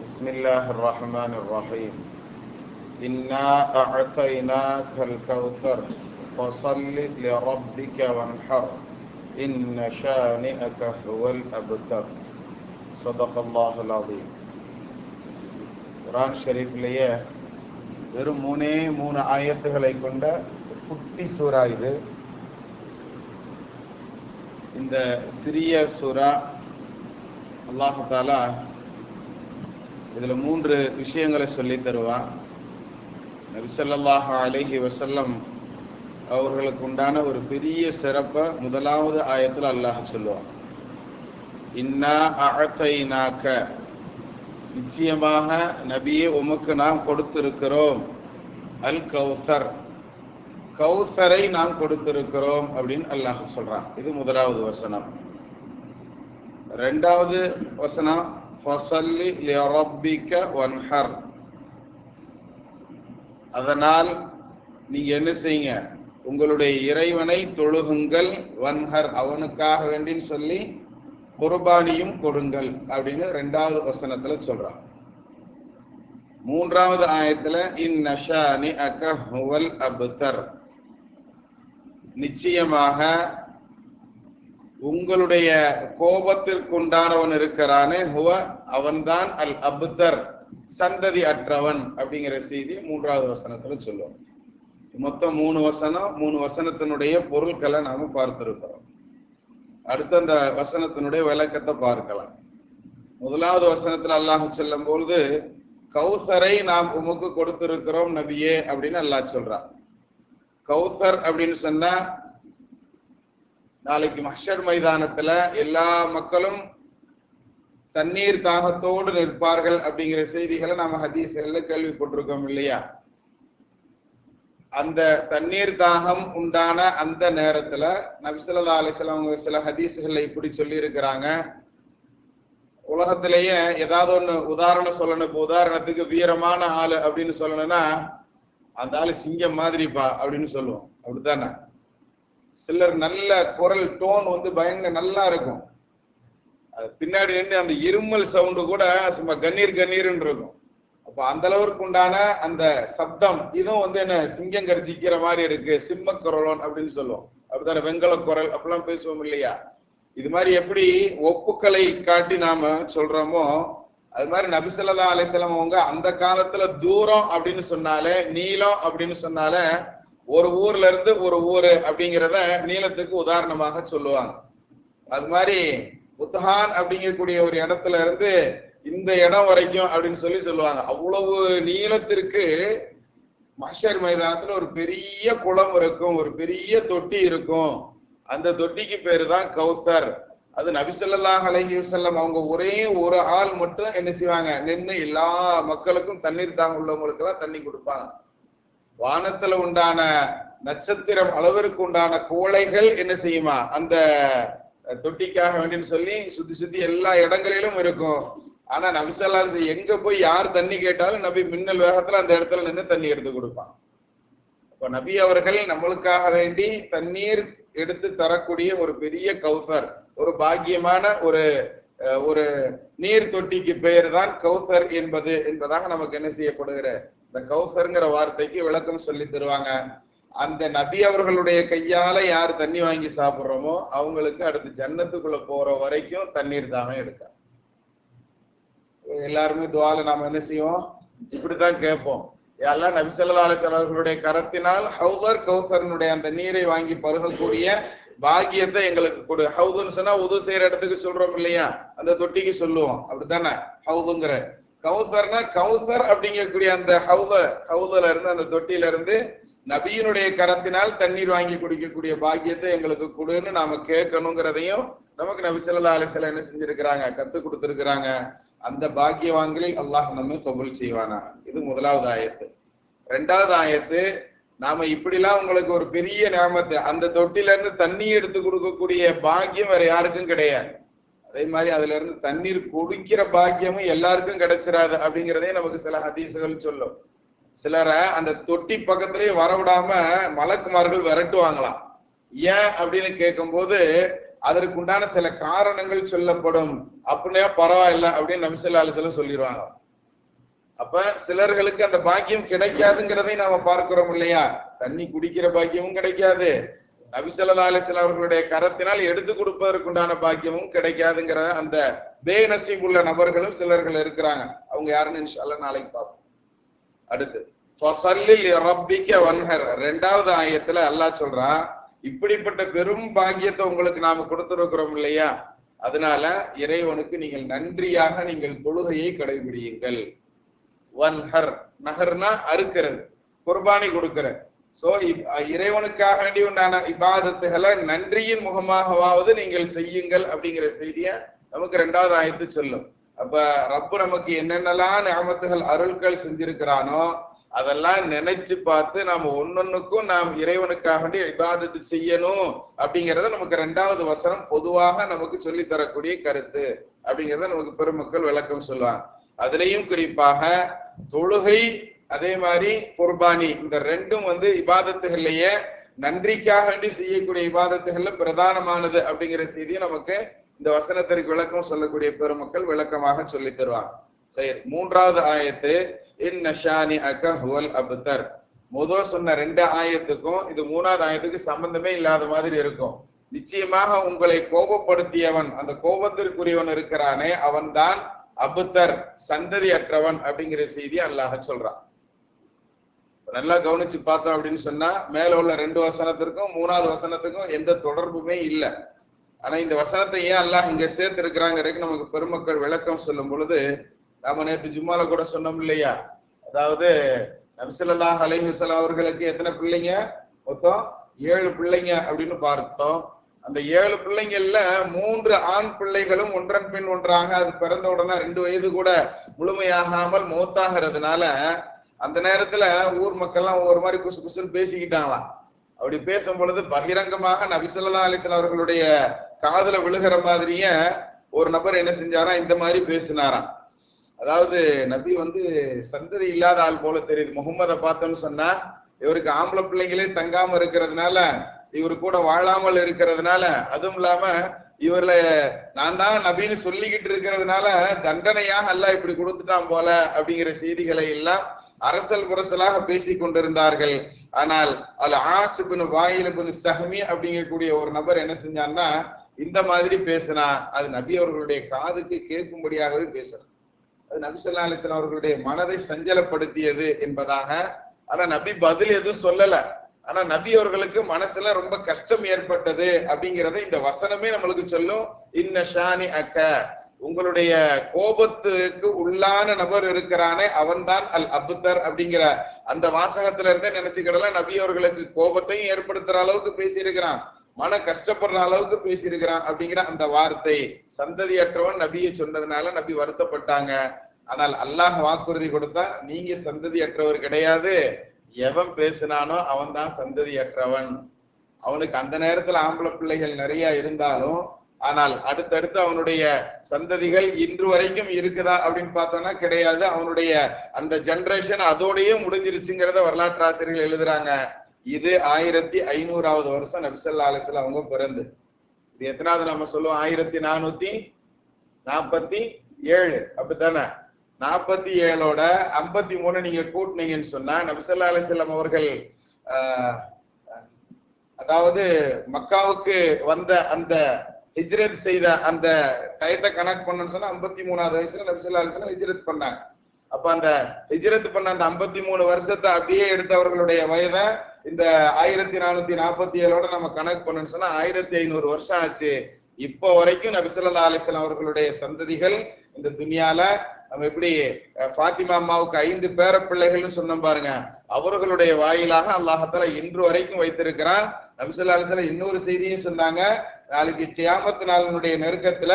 بسم الله الرحمن الرحيم إنا أعطيناك الكوثر فصل لربك وانحر إن شانئك هو الأبتر صدق الله العظيم. குர்ஆன் ஷரீஃபிலேயே வெறும் மூணு ஆயத்துகளை கொண்ட குட்டி சூரா இது. இந்த சிறிய சூரா அல்லாஹ் தஆலா இதுல 3 விஷயங்களை சொல்லி தருவான். நபி ஸல்லல்லாஹு அலைஹி வஸல்லம் அவர்களுக்கு உண்டான ஒரு பெரிய சிறப்பை முதலாவது ஆயத்துல அல்லாஹ் சொல்லுவான். இன்னா அஅதைனாக, நிச்சயமாக நபியே உமக்கு நாம் கொடுத்திருக்கிறோம், அல் கௌசர், கௌசரை நாம் கொடுத்திருக்கிறோம் அப்படின்னு அல்லாஹ் சொல்றான். இது முதலாவது வசனம். இரண்டாவது வசனம் ஃபஸல்லி லிரப்பிக வன்ஹர், அதனால் நீங்க என்ன செய்யுங்க, உங்களுடைய இறைவனை தொழுகுங்கள், வன்ஹர், அவனுக்காக வேண்டின்னு சொல்லி குர்பானியும் கொடுங்கள் அப்படின்னு இரண்டாவது வசனத்துல சொல்றான். மூன்றாவது ஆயத்துல இன்ன ஷானிஅக ஹுவல் அப்தர், நிச்சயமாக உங்களுடைய கோபத்திற்குண்டானவன் இருக்கிறானே, ஹுவ, அவன்தான், அல் அப்தர், சந்ததி அற்றவன் அப்படிங்கிற செய்தி மூன்றாவது வசனத்துல சொல்லுவோம். மொத்தம் 3 வசனம், 3 வசனத்தினுடைய பொருட்களை நாம பார்த்திருக்கிறோம். அடுத்த அந்த வசனத்தினுடைய விளக்கத்தை பார்க்கலாம். முதலாவது வசனத்துல அல்லாஹ் சொல்லும் பொழுது கௌசரை நாம் உமக்கு கொடுத்திருக்கிறோம் நபியே அப்படின்னு அல்லாஹ் சொல்றான். கௌசர் அப்படின்னு சொன்னா நாளைக்கு மஹ்ஷர் மைதானத்துல எல்லா மக்களும் தண்ணீர் தாகத்தோடு நிற்பார்கள் அப்படிங்கிற செய்திகளை நாம ஹதீஸ்ல கேள்விப்பட்டிருக்கோம் இல்லையா? அந்த தண்ணீர் தாகம் உண்டான அந்த நேரத்துல நபி ஸல்லல்லாஹு அலைஹி வஸல்லம் சில ஹதீஸ்களை இப்படி சொல்லி இருக்கிறாங்க. உலகத்திலேயே ஏதாவது ஒண்ணு உதாரணம் சொல்லணும். இப்போ உதாரணத்துக்கு வீரமான ஆளு அப்படின்னு சொல்லணும்னா அந்த ஆளு சிங்கம் மாதிரிப்பா அப்படின்னு சொல்லுவோம், அப்படித்தானே? சிலர் நல்ல குரல் டோன் பயங்கர நல்லா இருக்கும், அது பின்னாடி நின்று அந்த இருமல் சவுண்டு கூட சும்மா கண்ணீர் கண்ணீர்ன்னு இருக்கும். அப்ப அந்த அளவுக்கு உண்டான அந்த சப்தம் இதுவும் என்ன சிங்கம் கர்ஜிக்கிற மாதிரி இருக்கு, சிம்ம குரலோன் அப்படின்னு சொல்லுவோம், அப்படித்தானே? வெங்கல குரல் அப்படிலாம் பேசுவோம் இல்லையா? இது மாதிரி எப்படி ஒப்புக்களை காட்டி நாம சொல்றோமோ அது மாதிரி நபி ஸல்லல்லாஹு அலைஹி வஸல்லம் அவங்க அந்த காலத்துல தூரம் அப்படின்னு சொன்னாலே, நீளம் அப்படின்னு சொன்னாலே, ஒரு ஊர்ல இருந்து ஒரு ஊரு அப்படிங்கிறத நீளத்துக்கு உதாரணமாக சொல்லுவாங்க. அது மாதிரி புத்ஹான் அப்படிங்கக்கூடிய ஒரு இடத்துல இருந்து இந்த இடம் வரைக்கும் அப்படின்னு சொல்லுவாங்க. அவ்வளவு நீளத்திற்கு மஹ்ஷர் மைதானத்துல ஒரு பெரிய குளம் இருக்கும், ஒரு பெரிய தொட்டி இருக்கும். அந்த தொட்டிக்கு பேரு தான் கௌசர். அது நபி ஸல்லல்லாஹு அலைஹி வஸல்லம் அவங்க ஒரே ஒரு ஆள் மட்டும் என்ன செய்வாங்க, நின்று எல்லா மக்களுக்கும் தண்ணீர் தாங்க உள்ளவங்களுக்கு எல்லாம் தண்ணி கொடுப்பாங்க. வானத்துல உண்டான நட்சத்திரம் அளவிற்கு உண்டான கோளைகள் என்ன செய்யுமா அந்த தொட்டிக்காக வேண்டின்னு சொல்லி சுத்தி சுத்தி எல்லா இடங்களிலும் இருக்கும். ஆனா நபி ஸல்லல்லாஹு அலைஹி வஸல்லம் எங்க போய் யார் தண்ணி கேட்டாலும் நபி மின்னல் வேகத்துல அந்த இடத்துல நின்று தண்ணி எடுத்து கொடுப்பாங்க. இப்ப நபி அவர்கள் நம்மளுக்காக வேண்டி தண்ணீர் எடுத்து தரக்கூடிய ஒரு பெரிய கௌசர், ஒரு பாக்கியமான ஒரு நீர் தொட்டிக்கு பெயர் தான் கௌசர் என்பதாக நமக்கு என்ன செய்யப்படுகிற இந்த கௌசர்ங்கிற வார்த்தைக்கு விளக்கம் சொல்லி தருவாங்க. அந்த நபி அவர்களுடைய கையால யார் தண்ணி வாங்கி சாப்பிடுறோமோ அவங்களுக்கு அடுத்து ஜன்னத்துக்குள்ள போற வரைக்கும் தண்ணீர் தாகம் எடுக்காது. எல்லாருமே துஆல நாம என்ன செய்வோம், இப்படித்தான் கேட்போம், எல்லாம் நபி ஸல்லல்லாஹு அலைஹி வஸல்லம் அவர்களுடைய கரத்தினால் ஹௌதர் கௌசரனுடைய அந்த நீரை வாங்கி பருகக்கூடிய பாக்கியத்தை எங்களுக்கு கொடு. ஹவுதுன்னு சொன்னா உது செய்யற இடத்துக்கு சொல்றோம் இல்லையா, அந்த தொட்டிக்கு சொல்லுவோம், அப்படித்தானே? ஹவுதுங்கிற கௌசர்னா கௌசர் அப்படிங்கக்கூடிய அந்த ஹவுதுல இருந்து அந்த தொட்டியில இருந்து நபியினுடைய கரத்தினால் தண்ணீர் வாங்கி குடிக்கக்கூடிய பாக்கியத்தை எங்களுக்கு கொடுன்னு நாம கேட்கணுங்கிறதையும் நமக்கு நபி ஸல்லல்லாஹு அலைஹி வஸல்லம் என்ன செஞ்சிருக்கிறாங்க, கத்து கொடுத்திருக்கிறாங்க. அந்த பாக்கியவான்களில் அல்லாஹ் நம்மை கபூல் செய்வானா. இது முதலாவது ஆயத்து. இரண்டாவது ஆயத்து, நாம இப்படிலாம் உங்களுக்கு ஒரு பெரிய நியாமத்து, அந்த தொட்டில இருந்து தண்ணி எடுத்து கொடுக்கக்கூடிய பாக்கியம் வேற யாருக்கும் கிடையாது. அதே மாதிரி அதுல இருந்து தண்ணீர் குடிக்கிற பாக்கியமும் எல்லாருக்கும் கிடைச்சிடாது அப்படிங்கிறதே நமக்கு சில ஹதீசுகள் சொல்லும். சிலரை அந்த தொட்டி பக்கத்திலேயே வரவிடாம மலக்குமார்கள் விரட்டுவாங்களாம். ஏன் அப்படின்னு கேட்கும் போது அதற்குண்டான சில காரணங்கள் சொல்லப்படும். அப்படின்னா பரவாயில்ல அப்படின்னு நபி ஸல்லல்லாஹு அலைஹி வஸல்லம் சொல்லிடுவாங்க. அப்ப சிலர்களுக்கு அந்த பாக்கியம் கிடைக்காதுங்கிறதை நாம பார்க்கிறோம் இல்லையா? தண்ணி குடிக்கிற பாக்கியமும் கிடைக்காது, நபி ஸல்லல்லாஹு அலைஹி வஸல்லம் அவர்களுடைய கரத்தினால் எடுத்து கொடுப்பதற்குண்டான பாக்கியமும் கிடைக்காதுங்கிற அந்த பேநசீப் உள்ள நபர்களும் சிலர்கள் இருக்கிறாங்க. அவங்க யாருன்னு இன்ஷா அல்லாஹ் நாளைக்கு பார்ப்போம். அடுத்து ஃபஸல்லி லிரப்பிக வன்ஹர், இரண்டாவது ஆயத்துல அல்லாஹ் சொல்றான், இப்படிப்பட்ட பெரும் பாக்கியத்தை உங்களுக்கு நாம கொடுத்திருக்கிறோம் இல்லையா, அதனால இறைவனுக்கு நீங்கள் நன்றியாக நீங்கள் தொழுகையை கடைபிடியுங்கள். வன்ஹர், நஹர்னா அறுக்கிறது, குர்பானி கொடுக்கிற. சோ இறைவனுக்காக வேண்டி உண்டான இபாதத்துகளை நன்றியின் முகமாகவாவது நீங்கள் செய்யுங்கள் அப்படிங்கிற செய்திய நமக்கு இரண்டாவது ஆயத்து சொல்லும். அப்ப ரப்பு நமக்கு என்னென்னலாம் நிஅமத்துகள் அருள்கள் செஞ்சிருக்கிறானோ அதெல்லாம் நினைச்சு பார்த்து நாம ஒன்னொன்னுக்கும் நாம் இறைவனுக்காக வேண்டி இபாதத்து செய்யணும் அப்படிங்கறத நமக்கு இரண்டாவது வசனம் பொதுவாக நமக்கு சொல்லி தரக்கூடிய கருத்து அப்படிங்கறத நமக்கு பெருமக்கள் விளக்கம் சொல்லுவாங்க. அதுலயும் குறிப்பாக தொழுகை அதே மாதிரி குர்பானி, இந்த ரெண்டும் இபாதத்துகள்லயே நன்றிக்காக வேண்டி செய்யக்கூடிய இபாதத்துகள்ல பிரதானமானது அப்படிங்கிற செய்தியை நமக்கு இந்த வசனத்திற்கு விளக்கம் சொல்லக்கூடிய பெருமக்கள் விளக்கமாக சொல்லி தருவாங்க. சரி, மூன்றாவது ஆயத்து இன் நஷானி அக ஹுவல் அப்தர். முதல் சொன்ன ரெண்டு ஆயத்துக்கும் இது மூணாவது ஆயத்துக்கு சம்பந்தமே இல்லாத மாதிரி இருக்கும். நிச்சயமாக உங்களை கோபப்படுத்தியவன், அந்த கோபத்திற்குரியவன் இருக்கிறானே அவன் தான் அபுத்தர், சந்ததி அற்றவன் அப்படிங்கிற செய்தி அல்லாஹ் சொல்றான். நல்லா கவனிச்சு பார்த்தோம் அப்படின்னு சொன்னா மேல உள்ள ரெண்டு வசனத்திற்கும் மூணாவது வசனத்துக்கும் எந்த தொடர்புமே இல்லை. ஆனா இந்த வசனத்தை ஏன் அல்லாஹ் இங்க சேர்த்து இருக்கிறாங்கிறதுக்கு நமக்கு பெருமக்கள் விளக்கம் சொல்லும் பொழுது, நாம நேற்று ஜும்மால கூட சொன்னோம் இல்லையா, அதாவது நபி ஸல்லல்லாஹு அலைஹி வஸல்லம் அவர்களுக்கு எத்தனை பிள்ளைங்க? மொத்தம் 7 பிள்ளைங்க அப்படின்னு பார்த்தோம். அந்த 7 பிள்ளைங்கள்ல 3 ஆண் பிள்ளைகளும் ஒன்றன் பின் ஒன்றாக அது பிறந்த உடனே 2 வயது கூட முழுமையாகாமல் மௌத்தாகிறதுனால அந்த நேரத்துல ஊர் மக்கள்லாம் ஒவ்வொரு மாதிரி குசு குசுன்னு பேசிக்கிட்டாங்களாம். அப்படி பேசும் பொழுது பகிரங்கமாக நபி ஸல்லல்லாஹு அலைஹி வஸல்லம் அவர்களுடைய காதுல விழுகிற மாதிரியே ஒரு நபர் என்ன செஞ்சாராம், இந்த மாதிரி பேசினாராம். அதாவது நபி சந்ததி இல்லாத ஆள் போல தெரியுது. முகம்மதை பார்த்தோன்னு சொன்னா இவருக்கு ஆம்பளை பிள்ளைங்களே தங்காம இருக்கிறதுனால, இவரு கூட வாழாமல் இருக்கிறதுனால, அதுவும் இல்லாம இவர்ல நான் தான் நபின்னு சொல்லிக்கிட்டு இருக்கிறதுனால தண்டனையாக அல்லாஹ் இப்படி கொடுத்துட்டான் போல அப்படிங்கிற செய்திகளை எல்லாம் அரசல் புரசலாக பேசி கொண்டிருந்தார்கள். ஆனால் அல் ஆஸ் இப்னு வாயில் இப்னு ஸஹ்மி அப்படிங்கக்கூடிய ஒரு நபர் என்ன செஞ்சான்னா இந்த மாதிரி பேசினா அது நபி அவர்களுடைய காதுக்கு கேட்கும்படியாகவே பேசுறான். அது நபி ஸல்லல்லாஹு அலைஹி வஸல்லம் அவர்களுடைய மனதை சஞ்சலப்படுத்தியது என்பதாக. ஆனா நபி பதில் எதுவும் சொல்லல. ஆனா நபி அவர்களுக்கு மனசுல ரொம்ப கஷ்டம் ஏற்பட்டது அப்படிங்கறத இந்த வசனமே நம்மளுக்கு சொல்லும். இன்ன ஷானி அக்க, உங்களுடைய கோபத்துக்கு உள்ளான நபர் இருக்கிறானே அவன் தான் அல் அப்தர் அப்படிங்கிற அந்த வாசகத்துல இருந்தே நினைச்சுக்கிடலாம். நபி அவர்களுக்கு கோபத்தையும் ஏற்படுத்துற அளவுக்கு பேசியிருக்கிறான், மன கஷ்டப்படுற அளவுக்கு பேசியிருக்கிறான் அப்படிங்கிற அந்த வார்த்தை சந்ததியற்றவன் நபியை சொன்னதுனால நபி வருத்தப்பட்டாங்க. ஆனால் அல்லாஹ் வாக்குறுதி கொடுத்தா நீங்க சந்ததியற்றவர் கிடையாது, எவன் பேசினானோ அவன் தான் சந்ததியற்றவன். அவனுக்கு அந்த நேரத்துல ஆம்பளை பிள்ளைகள் நிறைய இருந்தாலும் ஆனால் அடுத்தடுத்து அவனுடைய சந்ததிகள் இன்று வரைக்கும் இருக்குதா அப்படின்னு பார்த்தோம்னா கிடையாது. அவனுடைய அந்த ஜெனரேஷன் அதோடயே முடிஞ்சிருச்சுங்கிறத வரலாற்று ஆசிரியர்கள் எழுதுறாங்க. இது 1500வது வருஷம் நபி ஸல்லல்லாஹு அலைஹி வஸல்லம் அவங்க பிறந்து. இது எத்தனாவது நம்ம சொல்லுவோம்? 1447 அப்படித்தானே? 47ஓட 53 நீங்க கூட்டினீங்கன்னு சொன்னா நபி ஸல்லல்லாஹு அலைஹி வஸல்லம் அவர்கள் அதாவது மக்காவுக்கு வந்த அந்த ஹிஜ்ரத் செய்த அந்த டயத்தை கணக்கு பண்ணணும்னு சொன்னா 53வது வயசுல நபி ஸல்லல்லாஹு அலைஹி வஸல்லம் ஹிஜ்ரத் பண்ணாங்க. அப்ப அந்த ஹிஜ்ரத் பண்ண அந்த 53 வருஷத்தை அப்படியே எடுத்தவர்களுடைய வயதை இந்த 1447ஓட நம்ம கணக்கு பண்ணணும்னு சொன்னா 1500 வருஷம் ஆச்சு. இப்போ வரைக்கும் நபி ஸல்லல்லாஹு அலைஹி வஸல்லம் அவர்களுடைய சந்ததிகள் இந்த துனியால நம்ம எப்படி ஃபாத்திமா அம்மாவுக்கு 5 பேர பிள்ளைகள்னு சொன்னோம் பாருங்க, அவர்களுடைய வாயிலாக அல்லாஹ்தாலா இன்று வரைக்கும் வைத்திருக்கிறான். நபி ஸல்லல்லாஹு அலைஹி வஸல்லம் இன்னொரு செய்தியும் சொன்னாங்க, நாளைக்கு கியாமத் நாளினுடைய நெருக்கத்துல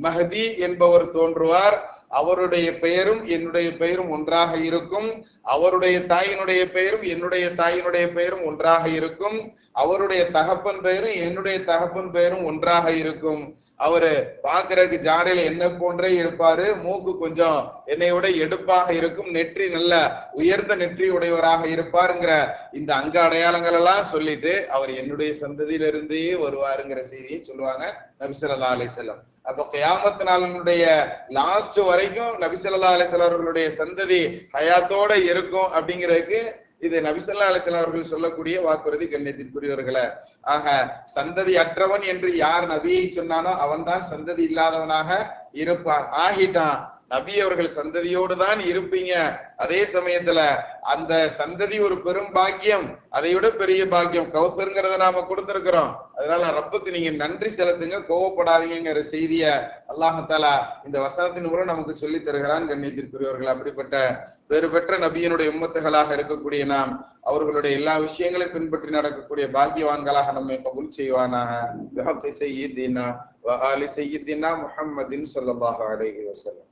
மஹதி என்பவர் தோன்றுவார், அவருடைய பெயரும் என்னுடைய பெயரும் ஒன்றாக இருக்கும், அவருடைய தாயினுடைய பெயரும் என்னுடைய தாயினுடைய பெயரும் ஒன்றாக இருக்கும், அவருடைய தகப்பன் பெயரும் என்னுடைய தகப்பன் பெயரும் ஒன்றாக இருக்கும், அவரு பாக்குறதுக்கு ஜாடையில என்ன போன்றே இருப்பாரு, மூக்கு கொஞ்சம் என்னையோட எடுப்பாக இருக்கும், நெற்றி நல்ல உயர்ந்த நெற்றி உடையவராக இருப்பாருங்கிற இந்த அங்க அடையாளங்கள் எல்லாம் சொல்லிட்டு அவர் என்னுடைய சந்ததியிலிருந்தே வருவாருங்கிற செய்தியை சொல்லுவாங்க நபி ஸல்லல்லாஹு அலைஹி வஸல்லம். அப்ப கியாமத் நாளினுடைய லாஸ்ட் வரைக்கும் நபி ஸல்லல்லாஹு அலைஹி வஸல்லம் அவர்களுடைய சந்ததி ஹயாத்தோட இருக்கும் அப்படிங்கிறதுக்கு இது நபி ஸல்லல்லாஹு அலைஹி வஸல்லம் அவர்கள் சொல்லக்கூடிய வாக்குறுதி. கண்ணியத்திற்குரியவர்களே, ஆக சந்ததி அற்றவன் என்று யார் நபியை சொன்னானோ அவன்தான் சந்ததி இல்லாதவனாக இருப்பான் ஆகிட்டான். நபி அவர்கள் சந்ததியோடு தான் இருப்பீங்க. அதே சமயத்துல அந்த சந்ததி ஒரு பெரும் பாக்கியம், அதை விட பெரிய பாக்கியம் கௌசர்ங்கிறத நாம கொடுத்திருக்கிறோம். அதனால ரப்புக்கு நீங்க நன்றி செலுத்துங்க, கோவப்படாதீங்கிற செய்திய அல்லாஹ் தஆலா இந்த வசனத்தின் மூலம் நமக்கு சொல்லி தருகிறான். கண்ணியத்திற்குரியவர்கள், அப்படிப்பட்ட வேறு பெற்ற நபியினுடைய உம்மத்துகளாக இருக்கக்கூடிய நாம் அவர்களுடைய எல்லா விஷயங்களையும் பின்பற்றி நடக்கக்கூடிய பாக்கியவான்களாக நம்மை கபூல் செய்வானாக. பிஹக்கி சய்யிதினா வ ஆலி சய்யிதினா முஹம்மதின் ஸல்லல்லாஹு அலைஹி வஸல்லம்.